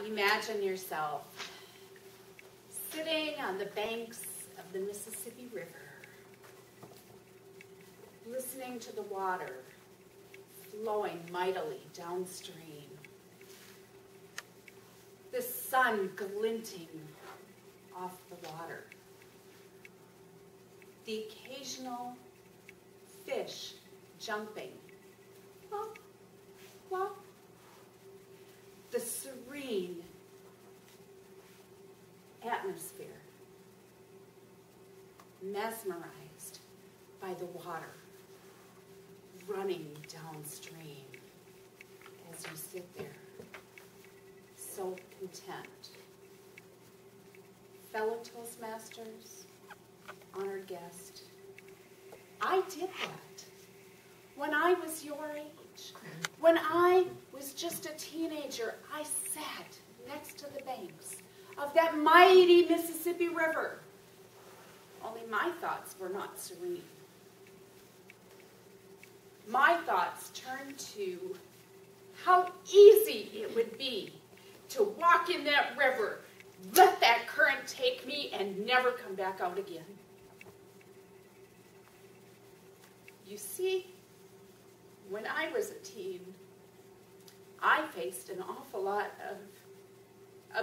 Imagine yourself sitting on the banks of the Mississippi River, listening to the water flowing mightily downstream, the sun glinting off the water, the occasional fish jumping, plop, plop, the serene atmosphere, mesmerized by the water running downstream as you sit there, so content. Fellow Toastmasters, honored guest, I did that when I was your age. When I was just a teenager, I sat next to the banks of that mighty Mississippi River. Only my thoughts were not serene. My thoughts turned to how easy it would be to walk in that river, let that current take me, and never come back out again. You see, when I was a teen, I faced an awful lot of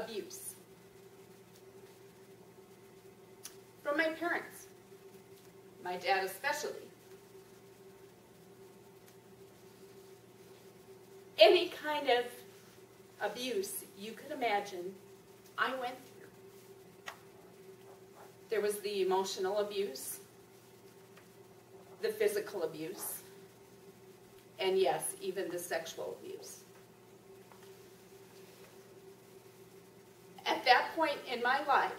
abuse from my parents, my dad especially. Any kind of abuse you could imagine, I went through. There was the emotional abuse, the physical abuse, and yes, even the sexual abuse. At that point in my life,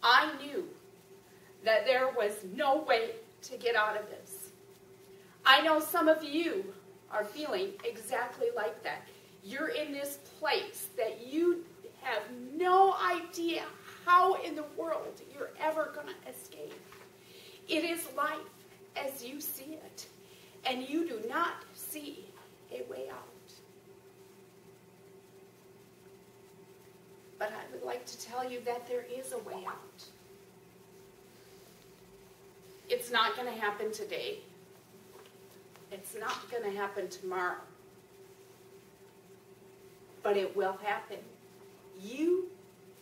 I knew that there was no way to get out of this. I know some of you are feeling exactly like that. You're in this place that you have no idea how in the world you're ever going to escape. It is life as you see it, and you do not see a way out. But I would like to tell you that there is a way out. It's not going to happen today. It's not going to happen tomorrow. But it will happen. You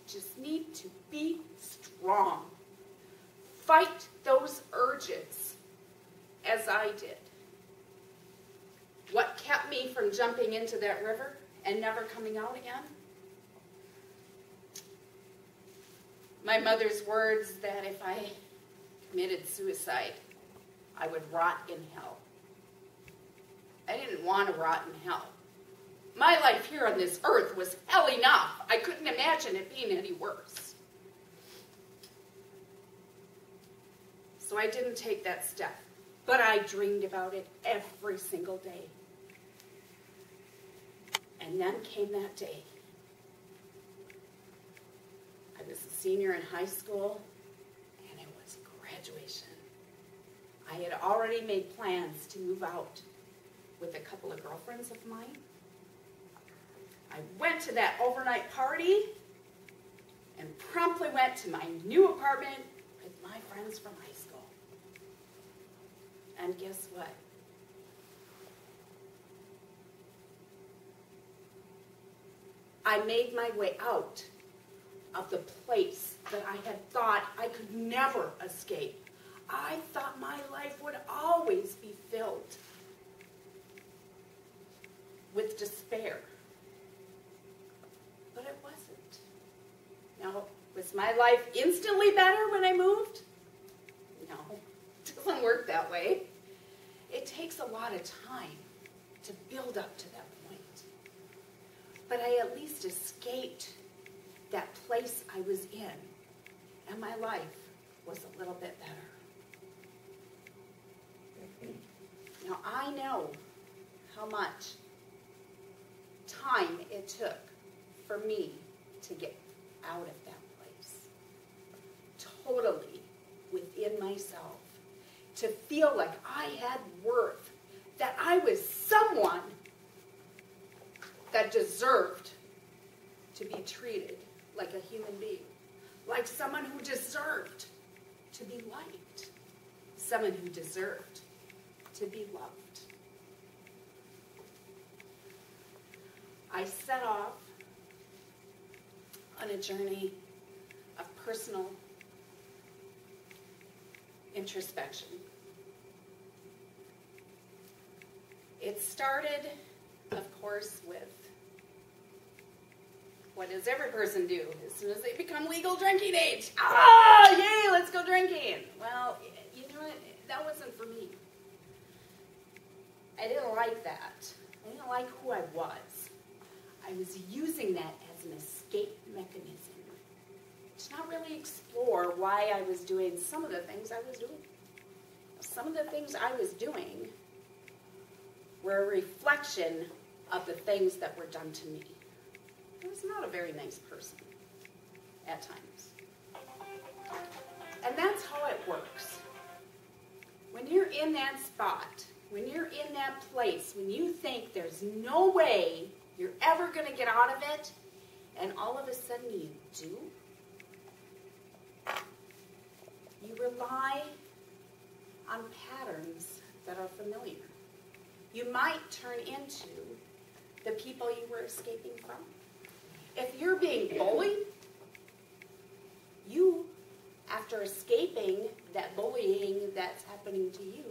just need to be strong. Fight those urges, as I did. What kept me from jumping into that river and never coming out again? My mother's words that if I committed suicide, I would rot in hell. I didn't want to rot in hell. My life here on this earth was hell enough. I couldn't imagine it being any worse. So I didn't take that step, but I dreamed about it every single day. And then came that day. I was a senior in high school, and it was graduation. I had already made plans to move out with a couple of girlfriends of mine. I went to that overnight party and promptly went to my new apartment with my friends from high school. And guess what? I made my way out of the place that I had thought I could never escape. I thought my life would always be filled with despair. But it wasn't. Now, was my life instantly better when I moved? No, it doesn't work that way. It takes a lot of time to build up to that point. But I at least escaped that place I was in, and my life was a little bit better. Now, I know how much time it took for me to get out of that place, totally within myself, to feel like I had worth, that I was someone that deserved to be treated like a human being, like someone who deserved to be liked, someone who deserved to be loved. I set off on a journey of personal introspection. It started, of course, with what does every person do as soon as they become legal drinking age? Ah, yay, let's go drinking. Well, you know what? That wasn't for me. I didn't like that. I didn't like who I was. I was using that as an escape mechanism to not really explore why I was doing some of the things I was doing. Some of the things I was doing were a reflection of the things that were done to me. I was not a very nice person at times. And that's how it works. When you're in that spot, when you're in that place, when you think there's no way you're ever going to get out of it, and all of a sudden you do, you rely on patterns that are familiar. You might turn into the people you were escaping from. If you're being bullied, you, after escaping that bullying that's happening to you,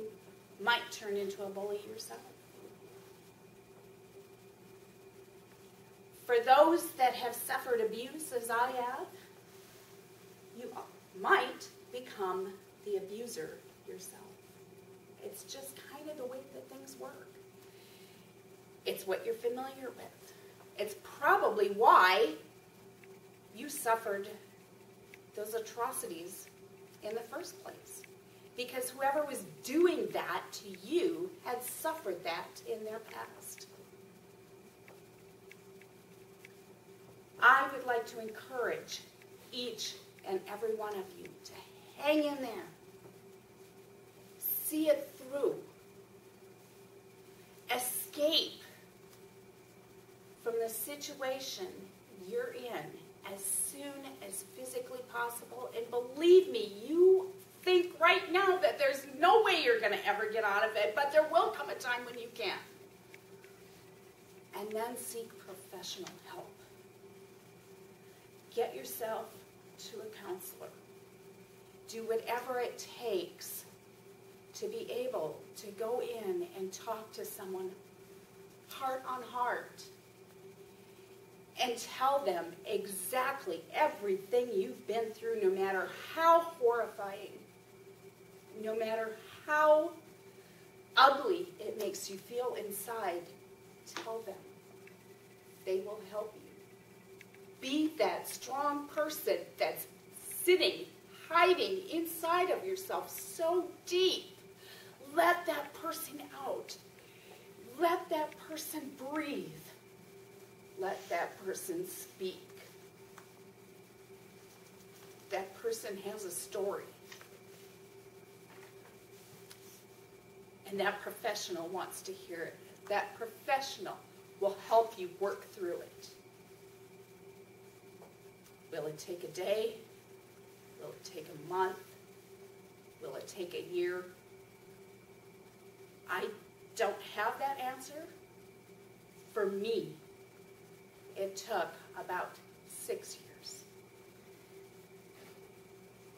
might turn into a bully yourself. For those that have suffered abuse, as I have, you might become the abuser yourself. It's just kind of the way that things work. It's what you're familiar with. It's probably why you suffered those atrocities in the first place. Because whoever was doing that to you had suffered that in their past. I would like to encourage each and every one of you to hang in there. See it through. Escape from the situation you're in as soon as physically possible. And believe me, you think right now that there's no way you're going to ever get out of it, but there will come a time when you can. And then seek professional help. Get yourself to a counselor. Do whatever it takes to be able to go in and talk to someone heart on heart and tell them exactly everything you've been through, no matter how horrifying, no matter how ugly it makes you feel inside. Tell them. They will help you. Be that strong person that's sitting, hiding inside of yourself so deep. Let that person out. Let that person breathe. Let that person speak. That person has a story. And that professional wants to hear it. That professional will help you work through it. Will it take a day? Will it take a month? Will it take a year? I don't have that answer. For me, it took about 6 years.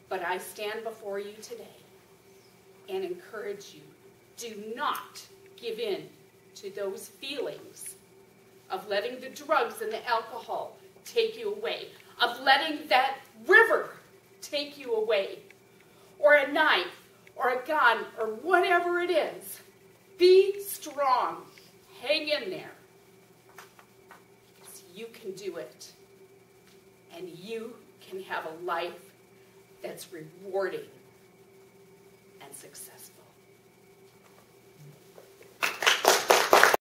But I stand before you today and encourage you, do not give in to those feelings of letting the drugs and the alcohol take you away, of letting that river take you away, or a knife, or a gun, or whatever it is. Be strong. Hang in there. Because you can do it. And you can have a life that's rewarding and successful.